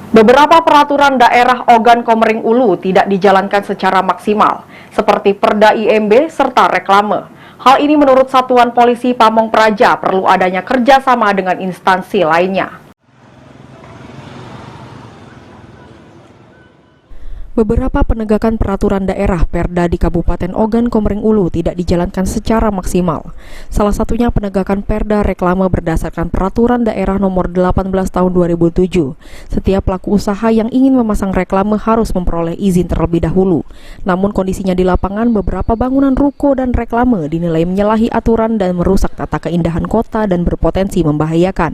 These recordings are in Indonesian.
Beberapa peraturan daerah Ogan Komering Ulu tidak dijalankan secara maksimal, seperti Perda IMB serta reklame. Hal ini menurut Satuan Polisi Pamong Praja perlu adanya kerjasama dengan instansi lainnya. Beberapa penegakan peraturan daerah Perda di Kabupaten Ogan Komering Ulu tidak dijalankan secara maksimal. Salah satunya penegakan Perda reklame berdasarkan Peraturan Daerah Nomor 18 Tahun 2007. Setiap pelaku usaha yang ingin memasang reklame harus memperoleh izin terlebih dahulu. Namun kondisinya di lapangan beberapa bangunan ruko dan reklame dinilai menyalahi aturan dan merusak tata keindahan kota dan berpotensi membahayakan.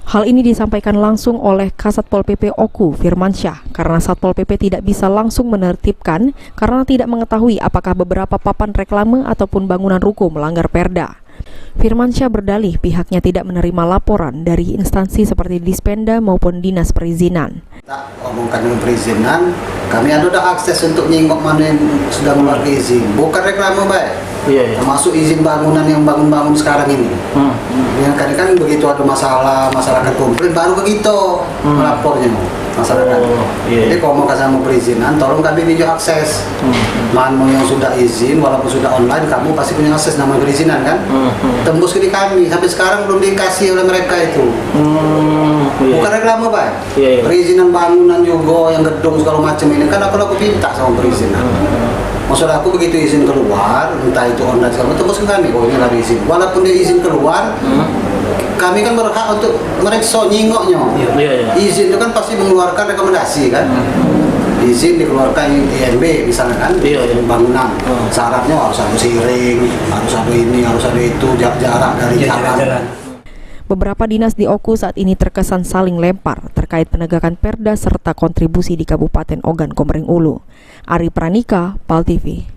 Hal ini disampaikan langsung oleh Kasat Pol PP Oku Firmansyah karena Satpol PP tidak bisa langsung menertibkan karena tidak mengetahui apakah beberapa papan reklame ataupun bangunan ruko melanggar Perda. Firmansyah berdalih pihaknya tidak menerima laporan dari instansi seperti Dispenda maupun Dinas Perizinan. Tak omongkan dengan perizinan, kami ada akses untuk nyingok mana yang sudah mengeluarkan izin. Bukan reklame baik. Iya. Termasuk izin bangunan yang bangun-bangun sekarang ini. Yang kan begitu ada masalah, masyarakat komplain baru begitu melapornya masyarakat. Jadi kalau mau kasih perizinan, tolong kami video akses. Mana yang sudah izin, walaupun sudah online, kamu pasti punya akses nama perizinan kan? Tembus ke kami, sampai sekarang belum dikasih oleh mereka itu. Bukan reklame baik. Perizinan bangunan juga, yang gedung segala macam ini kan aku minta sama perizinan. Maksud aku begitu izin keluar, entah itu online segala macam, tembus ke kami. Oh ini ada izin. Walaupun dia izin keluar, kami kan berhak untuk mereka nyingoknya. Izin itu kan pasti mengeluarkan rekomendasi kan. Izin dikeluarkan IMB misalnya kan, bangunan. Syaratnya harus ada siring, harus ada ini, harus ada itu, jarak dari jalan. Beberapa dinas di Oku saat ini terkesan saling lempar terkait penegakan Perda serta kontribusi di Kabupaten Ogan Komering Ulu. Ari Pranika, PAL TV.